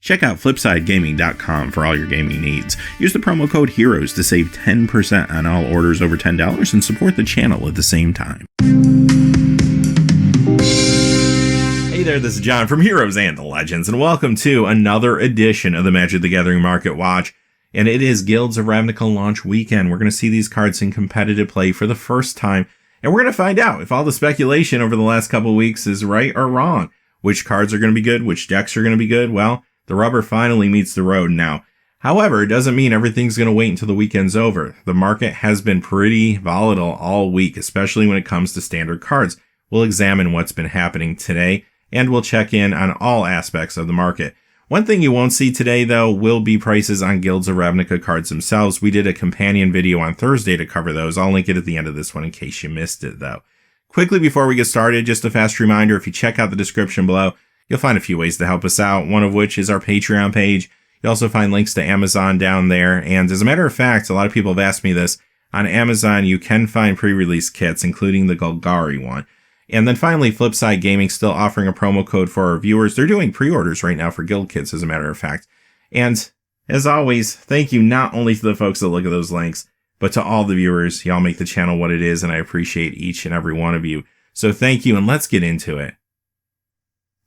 Check out FlipsideGaming.com for all your gaming needs. Use the promo code HEROES to save 10% on all orders over $10 and support the channel at the same time. Hey there, this is John from Heroes and Legends, and welcome to another edition of the Magic the Gathering Market Watch. And it is Guilds of Ravnica Launch weekend. We're going to see these cards in competitive play for the first time, and we're going to find out if all the speculation over the last couple of weeks is right or wrong. Which cards are going to be good, which decks are going to be good. Well, the rubber finally meets the road now. However, it doesn't mean everything's going to wait until the weekend's over. The market has been pretty volatile all week, especially when it comes to standard cards. We'll examine what's been happening today, and we'll check in on all aspects of the market. One thing you won't see today, though, will be prices on Guilds of Ravnica cards themselves. We did a companion video on Thursday to cover those. I'll link it at the end of this one in case you missed it, though. Quickly before we get started, just a fast reminder, if you check out the description below, you'll find a few ways to help us out, one of which is our Patreon page. You'll also find links to Amazon down there. And as a matter of fact, a lot of people have asked me this. On Amazon, you can find pre-release kits, including the Golgari one. And then finally, Flipside Gaming still offering a promo code for our viewers. They're doing pre-orders right now for guild kits, as a matter of fact. And as always, thank you not only to the folks that look at those links, but to all the viewers. Y'all make the channel what it is, and I appreciate each and every one of you. So thank you, and let's get into it.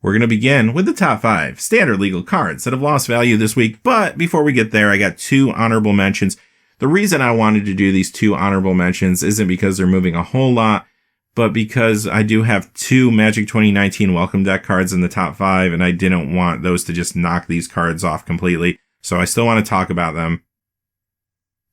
We're going to begin with the top 5 standard legal cards that have lost value this week. But before we get there, I got 2 honorable mentions. The reason I wanted to do these 2 honorable mentions isn't because they're moving a whole lot, but because I do have 2 Magic 2019 Welcome Deck cards in the top 5, and I didn't want those to just knock these cards off completely. So I still want to talk about them.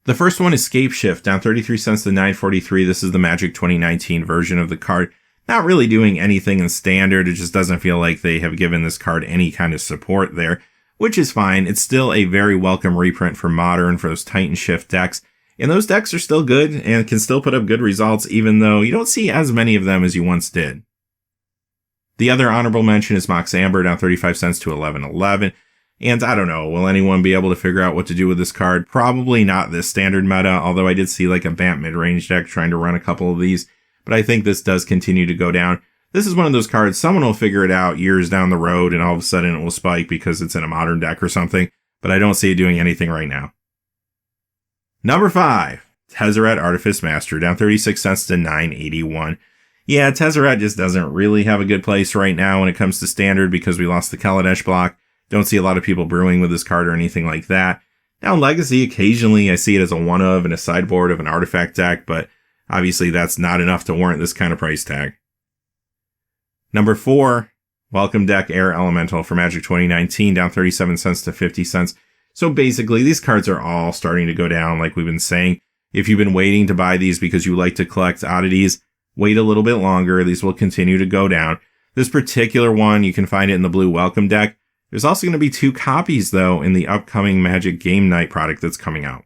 The first one is Scapeshift, down 33 cents to 9.43. This is the Magic 2019 version of the card. Not really doing anything in standard. It just doesn't feel like they have given this card any kind of support there, which is fine. It's still a very welcome reprint for Modern for those Titan Shift decks. And those decks are still good and can still put up good results, even though you don't see as many of them as you once did. The other honorable mention is Mox Amber, down 35 cents to 11.11. And I don't know, will anyone be able to figure out what to do with this card? Probably not this standard meta, although I did see like a BAMP mid-range deck trying to run a couple of these. But I think this does continue to go down. This is one of those cards, someone will figure it out years down the road, and all of a sudden it will spike because it's in a modern deck or something. But I don't see it doing anything right now. Number 5, Tezzeret Artifice Master, down 36 cents to 9.81. Yeah, Tezzeret just doesn't really have a good place right now when it comes to standard because we lost the Kaladesh block. Don't see a lot of people brewing with this card or anything like that. Now, Legacy, occasionally I see it as a one of in a sideboard of an artifact deck, but obviously that's not enough to warrant this kind of price tag. Number 4, Welcome Deck Air Elemental for Magic 2019, down 37 cents to 50 cents. So basically, these cards are all starting to go down like we've been saying. If you've been waiting to buy these because you like to collect oddities, wait a little bit longer. These will continue to go down. This particular one, you can find it in the blue Welcome Deck. There's also going to be 2 copies, though, in the upcoming Magic Game Night product that's coming out.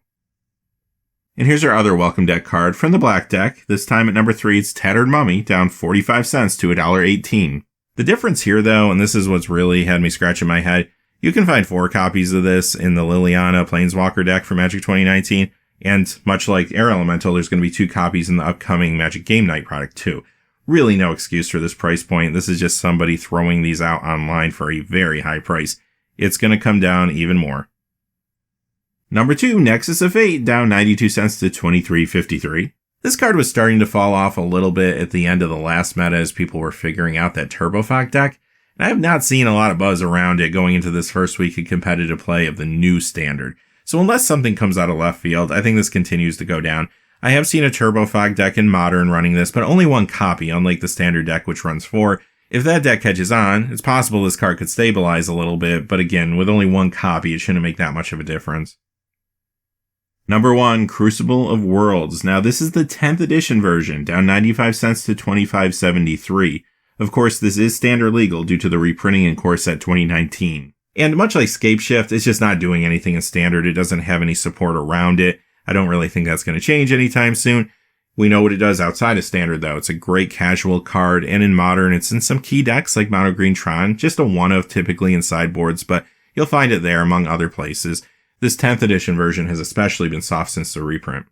And here's our other Welcome Deck card from the black deck. This time at number 3, it's Tattered Mummy, down 45 cents to $1.18. The difference here, though, and this is what's really had me scratching my head, you can find 4 copies of this in the Liliana Planeswalker deck for Magic 2019, and much like Air Elemental, there's going to be 2 copies in the upcoming Magic Game Night product, too. Really no excuse for this price point. This is just somebody throwing these out online for a very high price. It's going to come down even more. Number 2, Nexus of Fate, down 92 cents to 23.53. This card was starting to fall off a little bit at the end of the last meta as people were figuring out that Turbofog deck. And I have not seen a lot of buzz around it going into this first week of competitive play of the new standard. So unless something comes out of left field, I think this continues to go down. I have seen a Turbofog deck in Modern running this, but only 1 copy, unlike the standard deck, which runs 4. If that deck catches on, it's possible this card could stabilize a little bit, but again, with only 1 copy, it shouldn't make that much of a difference. Number 1, Crucible of Worlds. Now, this is the 10th edition version, down 95 cents to 25.73. Of course, this is standard legal due to the reprinting in Core Set 2019. And much like Scapeshift, it's just not doing anything in standard. It doesn't have any support around it. I don't really think that's going to change anytime soon. We know what it does outside of standard, though. It's a great casual card, and in Modern, it's in some key decks like Mono Green Tron, just a one-of typically in sideboards, but you'll find it there among other places. This 10th edition version has especially been soft since the reprint.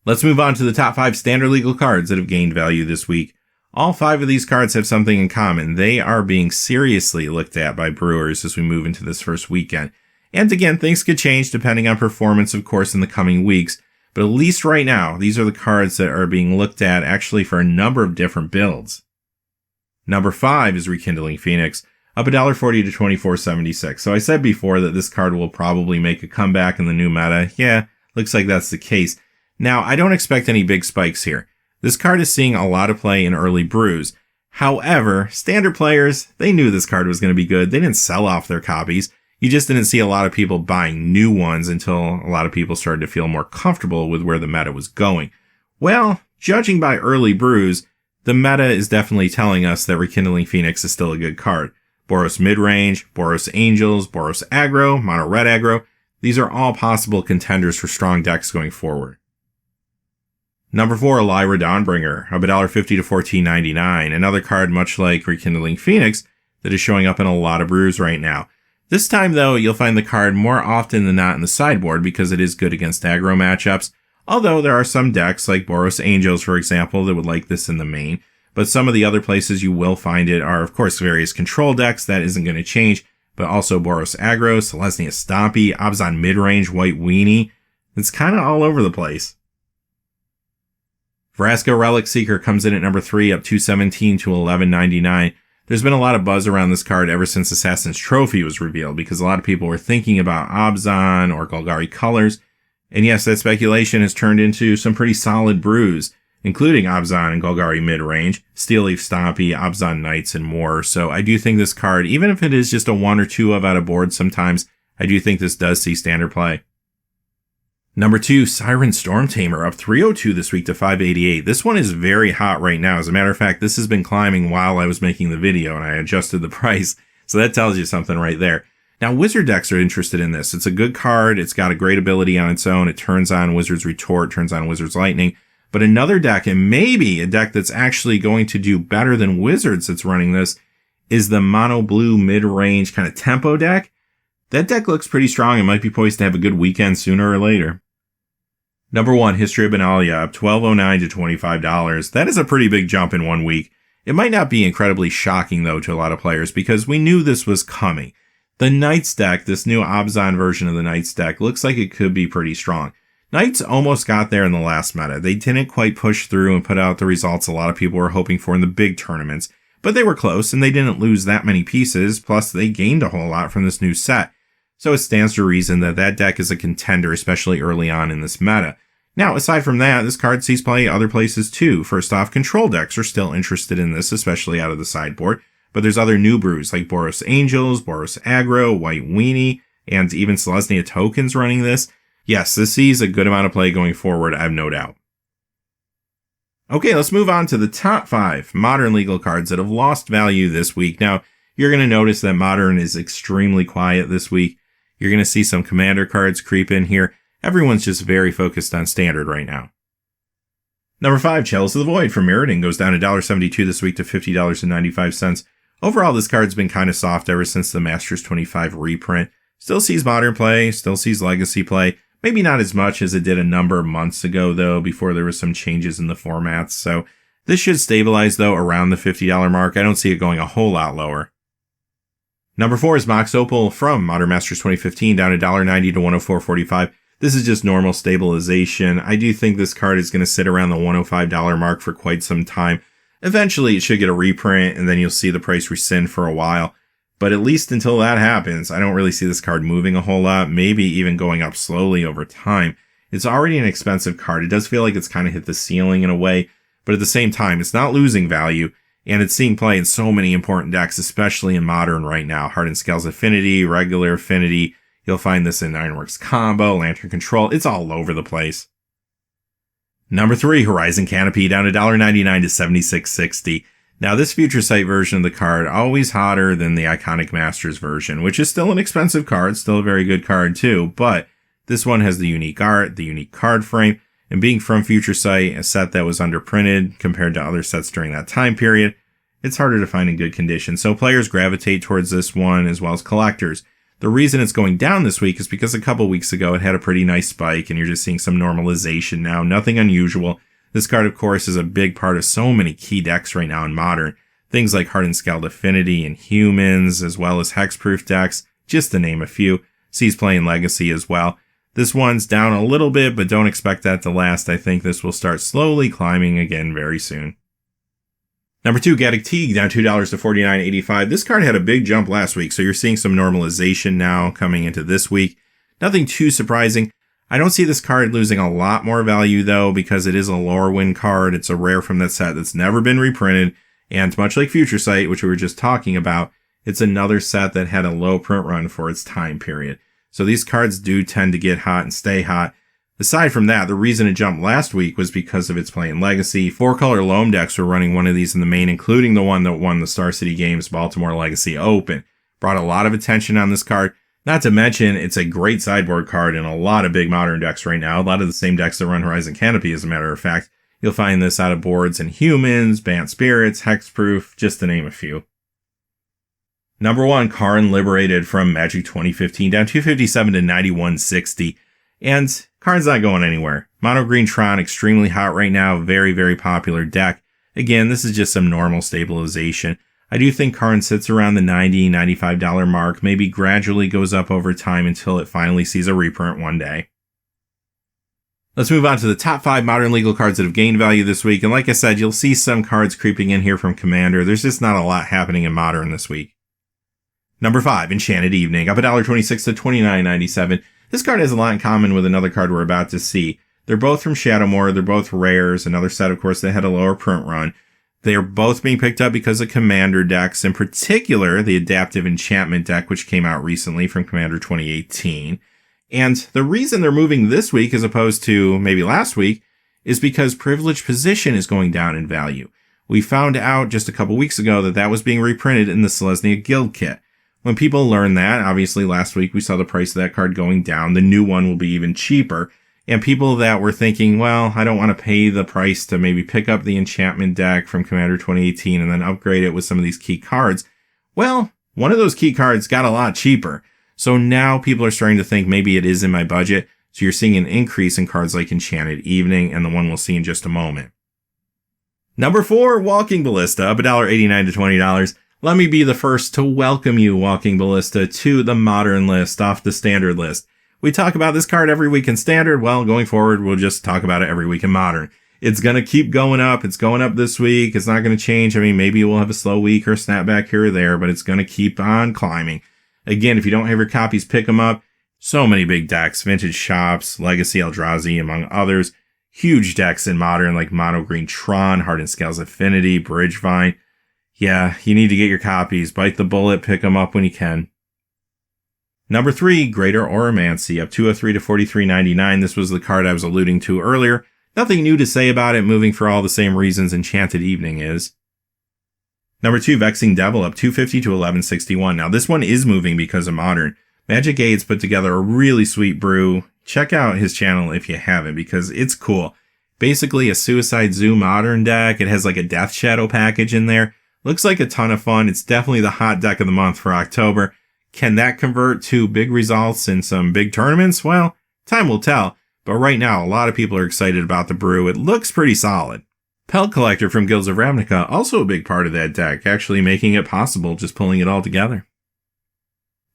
Let's move on to the top 5 standard legal cards that have gained value this week. All 5 of these cards have something in common. They are being seriously looked at by brewers as we move into this first weekend. And again, things could change depending on performance, of course, in the coming weeks. But at least right now, these are the cards that are being looked at actually for a number of different builds. Number 5 is Rekindling Phoenix, up $1.40 to $24.76. So I said before that this card will probably make a comeback in the new meta. Yeah, looks like that's the case. Now, I don't expect any big spikes here. This card is seeing a lot of play in early brews. However, standard players, they knew this card was going to be good. They didn't sell off their copies. You just didn't see a lot of people buying new ones until a lot of people started to feel more comfortable with where the meta was going. Well, judging by early brews, the meta is definitely telling us that Rekindling Phoenix is still a good card. Boros Midrange, Boros Angels, Boros Aggro, Mono Red Aggro, these are all possible contenders for strong decks going forward. Number 4, Lyra Dawnbringer, up $1.50 to $14.99, another card much like Rekindling Phoenix that is showing up in a lot of brews right now. This time, though, you'll find the card more often than not in the sideboard because it is good against aggro matchups, although there are some decks, like Boros Angels, for example, that would like this in the main. But some of the other places you will find it are, of course, various control decks. That isn't going to change, but also Boros Aggro, Selesnya Stompy, Abzan Midrange, White Weenie. It's kind of all over the place. Vraska Relic Seeker comes in at number 3, up $2.17 to $11.99. There's been a lot of buzz around this card ever since Assassin's Trophy was revealed, because a lot of people were thinking about Abzan or Golgari Colors. And yes, that speculation has turned into some pretty solid brews, including Abzan and Golgari Midrange, Steel Leaf Stompy, Abzan Knights, and more. So I do think this card, even if it is just a 1 or 2 of out of board sometimes, I do think this does see standard play. Number 2, Siren Stormtamer, up $3.02 this week to $5.88. This one is very hot right now. As a matter of fact, this has been climbing while I was making the video, and I adjusted the price. So that tells you something right there. Now, Wizard decks are interested in this. It's a good card. It's got a great ability on its own. It turns on Wizard's Retort, turns on Wizard's Lightning. But another deck, and maybe a deck that's actually going to do better than Wizards that's running this, is the Mono Blue mid-range kind of tempo deck. That deck looks pretty strong and might be poised to have a good weekend sooner or later. Number 1, History of Benalia, up $12.09 to $25. That is a pretty big jump in 1 week. It might not be incredibly shocking, though, to a lot of players, because we knew this was coming. The Knights deck, this new Abzan version of the Knights deck, looks like it could be pretty strong. Knights almost got there in the last meta. They didn't quite push through and put out the results a lot of people were hoping for in the big tournaments, but they were close, and they didn't lose that many pieces, plus they gained a whole lot from this new set. So it stands to reason that that deck is a contender, especially early on in this meta. Now, aside from that, this card sees play other places too. First off, control decks are still interested in this, especially out of the sideboard. But there's other new brews like Boros Angels, Boros Aggro, White Weenie, and even Selesnya Tokens running this. Yes, this sees a good amount of play going forward, I have no doubt. Okay, let's move on to the top 5 Modern legal cards that have lost value this week. Now, you're going to notice that Modern is extremely quiet this week. You're going to see some Commander cards creep in here. Everyone's just very focused on Standard right now. Number 5, Chalice of the Void from Mirrodin goes down $1.72 this week to $50.95. Overall, this card's been kind of soft ever since the Masters 25 reprint. Still sees Modern play, still sees Legacy play. Maybe not as much as it did a number of months ago, though, before there was some changes in the formats. So this should stabilize, though, around the $50 mark. I don't see it going a whole lot lower. Number 4 is Mox Opal from Modern Masters 2015 down $1.90 to $104.45. This is just normal stabilization. I do think this card is going to sit around the $105 mark for quite some time. Eventually, it should get a reprint, and then you'll see the price rescind for a while. But at least until that happens, I don't really see this card moving a whole lot, maybe even going up slowly over time. It's already an expensive card. It does feel like it's kind of hit the ceiling in a way, but at the same time, it's not losing value, and it's seeing play in so many important decks, especially in Modern right now. Hardened Scales Affinity, Regular Affinity. You'll find this in Ironworks Combo, Lantern Control. It's all over the place. Number 3, Horizon Canopy, down $1.99 to $76.60. Now, this Future Sight version of the card, always hotter than the Iconic Masters version, which is still an expensive card, still a very good card too, but this one has the unique art, the unique card frame, and being from Future Sight, a set that was underprinted compared to other sets during that time period, it's harder to find in good condition. So players gravitate towards this one as well as collectors. The reason it's going down this week is because a couple weeks ago it had a pretty nice spike, and you're just seeing some normalization now. Nothing unusual. This card, of course, is a big part of so many key decks right now in Modern. Things like Hardened Scaled Affinity and Humans, as well as Hexproof decks, just to name a few. Sees play in Legacy as well. This one's down a little bit, but don't expect that to last. I think this will start slowly climbing again very soon. Number 2, Gaddock Teague, down $2 to $49.85. This card had a big jump last week, so you're seeing some normalization now coming into this week. Nothing too surprising. I don't see this card losing a lot more value, though, because it is a lower win card. It's a rare from that set that's never been reprinted, and much like Future Sight, which we were just talking about, it's another set that had a low print run for its time period. So these cards do tend to get hot and stay hot. Aside from that, the reason it jumped last week was because of its play in Legacy. 4-color Loam decks were running one of these in the main, including the one that won the Star City Games Baltimore Legacy Open. Brought a lot of attention on this card. Not to mention, it's a great sideboard card in a lot of big Modern decks right now. A lot of the same decks that run Horizon Canopy, as a matter of fact. You'll find this out of boards in Humans, Bant Spirits, Hexproof, just to name a few. Number 1, Karn Liberated from Magic 2015, down 257 to 91.60. And Karn's not going anywhere. Mono Green Tron, extremely hot right now. Very, very popular deck. Again, this is just some normal stabilization. I do think Karn sits around the $90, $95 mark, maybe gradually goes up over time until it finally sees a reprint one day. Let's move on to the top 5 Modern legal cards that have gained value this week. And like I said, you'll see some cards creeping in here from Commander. There's just not a lot happening in Modern this week. Number 5, Enchanted Evening, up $1.26 to $29.97. This card has a lot in common with another card we're about to see. They're both from Shadowmoor, they're both rares, another set, of course, that had a lower print run. They are both being picked up because of Commander decks, in particular, the Adaptive Enchantment deck, which came out recently from Commander 2018. And the reason they're moving this week as opposed to maybe last week is because Privileged Position is going down in value. We found out just a couple weeks ago that that was being reprinted in the Selesnya Guild kit. When people learn that, obviously last week we saw the price of that card going down. The new one will be even cheaper. And people that were thinking, well, I don't want to pay the price to maybe pick up the enchantment deck from Commander 2018 and then upgrade it with some of these key cards. Well, one of those key cards got a lot cheaper. So now people are starting to think maybe it is in my budget. So you're seeing an increase in cards like Enchanted Evening and the one we'll see in just a moment. Number 4, Walking Ballista, up $1.89 to $20. Let me be the first to welcome you, Walking Ballista, to the Modern list off the Standard list. We talk about this card every week in Standard. Well, going forward, we'll just talk about it every week in Modern. It's going to keep going up. It's going up this week. It's not going to change. I mean, maybe we'll have a slow week or a snapback here or there, but it's going to keep on climbing. Again, if you don't have your copies, pick them up. So many big decks, Vintage Shops, Legacy Eldrazi, among others. Huge decks in Modern like Mono Green Tron, Hardened Scales Affinity, Bridgevine. Yeah, you need to get your copies. Bite the bullet, pick them up when you can. Number 3, Greater Oromancy, up $203 to $43.99. This was the card I was alluding to earlier. Nothing new to say about it, moving for all the same reasons Enchanted Evening is. Number 2, Vexing Devil, up $250 to $11.61. Now this one is moving because of Modern. Magic Aids put together a really sweet brew. Check out his channel if you haven't, because it's cool. Basically a Suicide Zoo Modern deck. It has like a Death Shadow package in there. Looks like a ton of fun. It's definitely the hot deck of the month for October. Can that convert to big results in some big tournaments? Well, time will tell. But right now, a lot of people are excited about the brew. It looks pretty solid. Pelt Collector from Guilds of Ravnica, also a big part of that deck, actually making it possible just pulling it all together.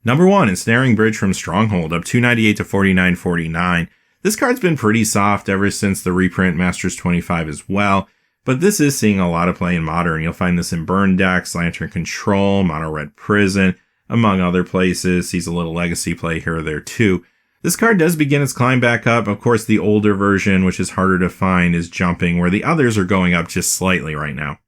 Number 1, Ensnaring Bridge from Stronghold, up $298 to $49.49. This card's been pretty soft ever since the reprint Masters 25 as well. But this is seeing a lot of play in Modern. You'll find this in Burn decks, Lantern Control, Mono Red Prison, among other places. Sees a little Legacy play here or there too. This card does begin its climb back up. Of course, the older version, which is harder to find, is jumping, where the others are going up just slightly right now.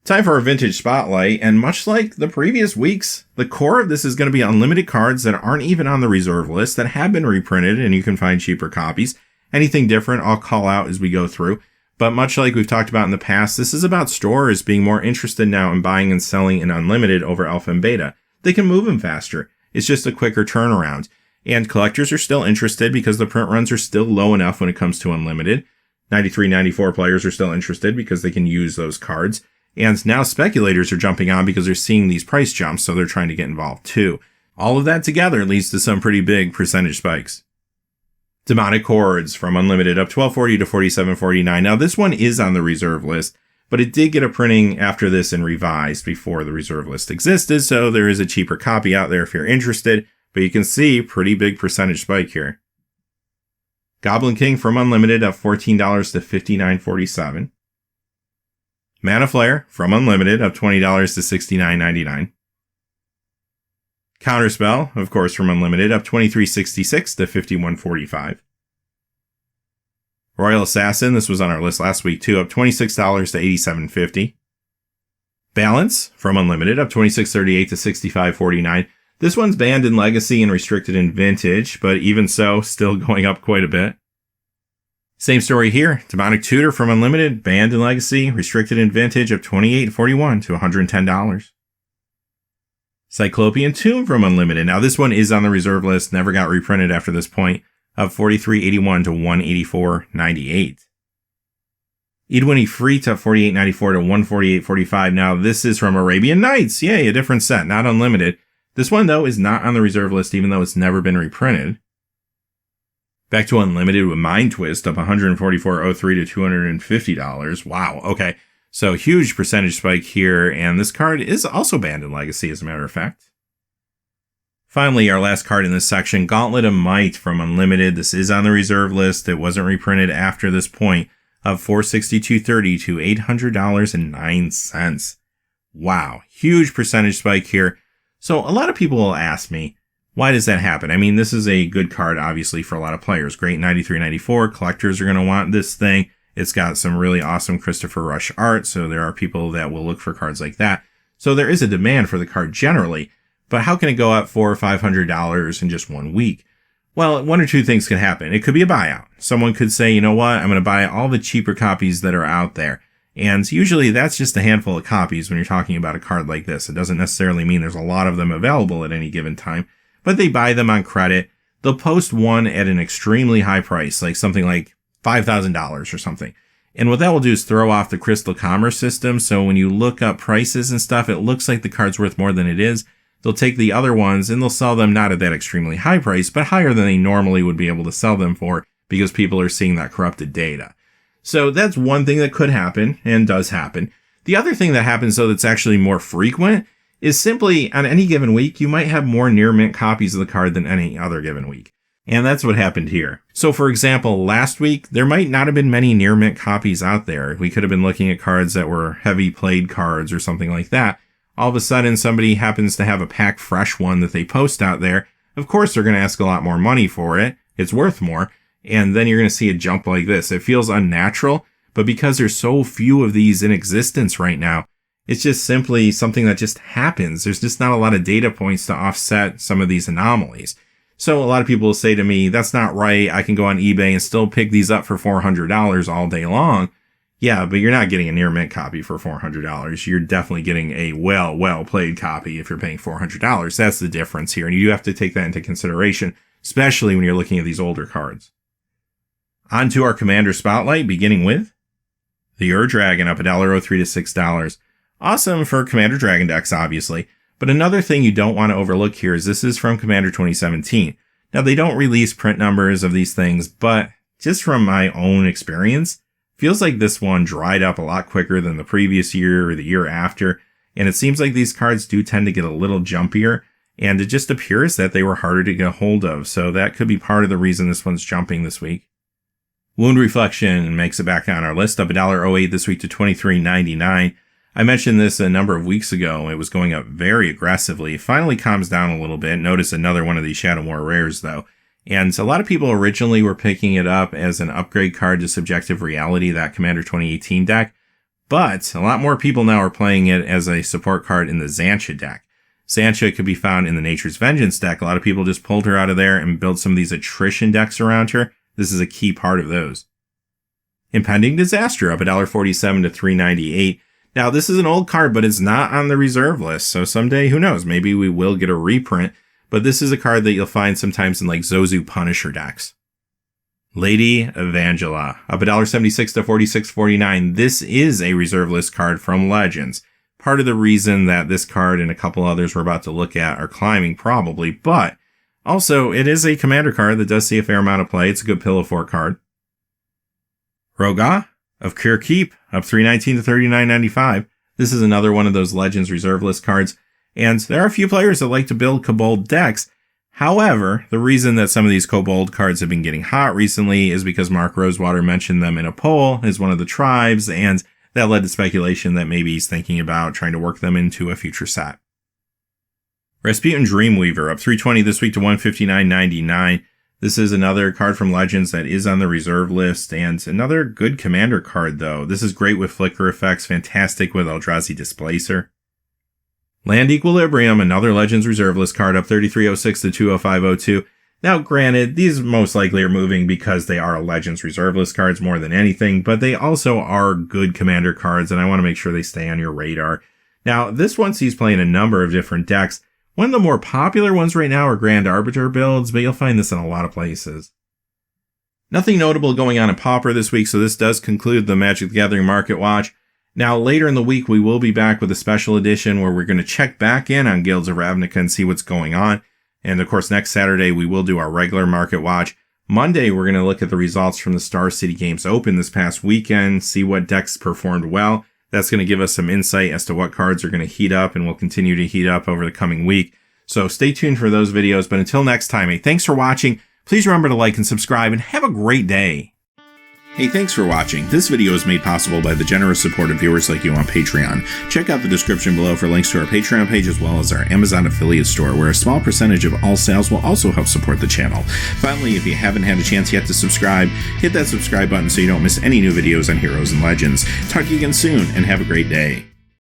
Time for our Vintage Spotlight, and much like the previous weeks, the core of this is going to be unlimited cards that aren't even on the reserve list, that have been reprinted, and you can find cheaper copies. Anything different, I'll call out as we go through. But much like we've talked about in the past, this is about stores being more interested now in buying and selling in Unlimited over Alpha and Beta. They can move them faster. It's just a quicker turnaround. And collectors are still interested because the print runs are still low enough when it comes to Unlimited. 93, 94 players are still interested because they can use those cards. And now speculators are jumping on because they're seeing these price jumps, so they're trying to get involved too. All of that together leads to some pretty big percentage spikes. Demonic Hordes from Unlimited up 1240 to 4749. Now this one is on the reserve list, but it did get a printing after this and revised before the reserve list existed, so there is a cheaper copy out there if you're interested, but you can see pretty big percentage spike here. Goblin King from Unlimited up $14 to $59.47. Mana Flare from Unlimited up $20 to $69.99. Counterspell, of course, from Unlimited up $23.66 to $51.45. Royal Assassin, this was on our list last week too, up $26 to $87.50. Balance from Unlimited up $26.38 to $65.49. This one's banned in Legacy and restricted in Vintage, but even so, still going up quite a bit. Same story here. Demonic Tutor from Unlimited, banned in Legacy, restricted in Vintage, up $28.41 to $110. Cyclopean Tomb from Unlimited. Now this one is on the reserve list, never got reprinted after this point, up $43.81 to $184.98. Idwin Ifrit up $48.94 to $148.45. Now this is from Arabian Nights. Yay, a different set, not Unlimited. This one, though, is not on the reserve list, even though it's never been reprinted. Back to Unlimited with Mind Twist, up $144.03 to $250. Wow, okay. So huge percentage spike here, and this card is also banned in Legacy, as a matter of fact. Finally, our last card in this section, Gauntlet of Might from Unlimited. This is on the reserve list. It wasn't reprinted after this point, up $462.30 to $800.09. Wow, huge percentage spike here. So a lot of people will ask me, why does that happen? I mean, this is a good card, obviously, for a lot of players. Great 93-94. Collectors are going to want this thing. It's got some really awesome Christopher Rush art, so there are people that will look for cards like that. So there is a demand for the card generally, but how can it go up $400 or $500 in just 1 week? Well, one or two things can happen. It could be a buyout. Someone could say, you know what, I'm going to buy all the cheaper copies that are out there. And usually that's just a handful of copies when you're talking about a card like this. It doesn't necessarily mean there's a lot of them available at any given time, but they buy them on credit. They'll post one at an extremely high price, like something like $5,000 or something. And what that will do is throw off the Crystal Commerce system. So when you look up prices and stuff, it looks like the card's worth more than it is. They'll take the other ones and they'll sell them not at that extremely high price, but higher than they normally would be able to sell them for because people are seeing that corrupted data. So that's one thing that could happen and does happen. The other thing that happens, though, that's actually more frequent is simply on any given week, you might have more near mint copies of the card than any other given week. And that's what happened here. So for example, last week, there might not have been many near mint copies out there. We could have been looking at cards that were heavy played cards or something like that. All of a sudden, somebody happens to have a pack fresh one that they post out there. Of course, they're going to ask a lot more money for it. It's worth more. And then you're going to see a jump like this. It feels unnatural, but because there's so few of these in existence right now, it's just simply something that just happens. There's just not a lot of data points to offset some of these anomalies. So a lot of people will say to me, that's not right. I can go on eBay and still pick these up for $400 all day long. Yeah, but you're not getting a near mint copy for $400. You're definitely getting a well played copy if you're paying $400. That's the difference here. And you do have to take that into consideration, especially when you're looking at these older cards. On to our Commander Spotlight, beginning with the Ur Dragon up $1.03 to $6. Awesome for Commander Dragon decks, obviously. But another thing you don't want to overlook here is this is from Commander 2017. Now, they don't release print numbers of these things, but just from my own experience, feels like this one dried up a lot quicker than the previous year or the year after. And it seems like these cards do tend to get a little jumpier, and it just appears that they were harder to get a hold of. So that could be part of the reason this one's jumping this week. Wound Reflection makes it back on our list, up $1.08 this week to $23.99. I mentioned this a number of weeks ago. It was going up very aggressively. It finally calms down a little bit. Notice another one of these Shadow War rares, though. And a lot of people originally were picking it up as an upgrade card to Subjective Reality, that Commander 2018 deck. But a lot more people now are playing it as a support card in the Xantcha deck. Xantcha could be found in the Nature's Vengeance deck. A lot of people just pulled her out of there and built some of these attrition decks around her. This is a key part of those. Impending Disaster up $1.47 to $3.98. Now, this is an old card, but it's not on the reserve list. So someday, who knows, maybe we will get a reprint. But this is a card that you'll find sometimes in like Zozu Punisher decks. Lady Evangela up $1.76 to $46.49. This is a reserve list card from Legends. Part of the reason that this card and a couple others we're about to look at are climbing probably, but Also, it is a commander card that does see a fair amount of play. It's a good pillow fort card. Roga of Cure Keep, up 319 to 39.95. This is another one of those Legends reserve list cards, and there are a few players that like to build Kobold decks. However, the reason that some of these Kobold cards have been getting hot recently is because Mark Rosewater mentioned them in a poll as one of the tribes, and that led to speculation that maybe he's thinking about trying to work them into a future set. Rasputin Dreamweaver, up 320 this week to 159.99. This is another card from Legends that is on the reserve list, and another good commander card, though. This is great with flicker effects, fantastic with Eldrazi Displacer. Land Equilibrium, another Legends reserve list card, up 33.06 to 205.02. Now, granted, these most likely are moving because they are Legends reserve list cards more than anything, but they also are good commander cards, and I want to make sure they stay on your radar. Now, this one sees play in a number of different decks. One of the more popular ones right now are Grand Arbiter builds, but you'll find this in a lot of places. Nothing notable going on in Pauper this week, so this does conclude the Magic the Gathering Market Watch. Now, later in the week, we will be back with a special edition where we're going to check back in on Guilds of Ravnica and see what's going on. And of course, next Saturday, we will do our regular Market Watch. Monday, we're going to look at the results from the Star City Games Open this past weekend, see what decks performed well. That's going to give us some insight as to what cards are going to heat up and will continue to heat up over the coming week. So stay tuned for those videos. But until next time, hey, thanks for watching. Please remember to like and subscribe and have a great day. Hey, thanks for watching. This video is made possible by the generous support of viewers like you on Patreon. Check out the description below for links to our Patreon page as well as our Amazon affiliate store, where a small percentage of all sales will also help support the channel. Finally, if you haven't had a chance yet to subscribe, hit that subscribe button so you don't miss any new videos on Heroes and Legends. Talk to you again soon, and have a great day.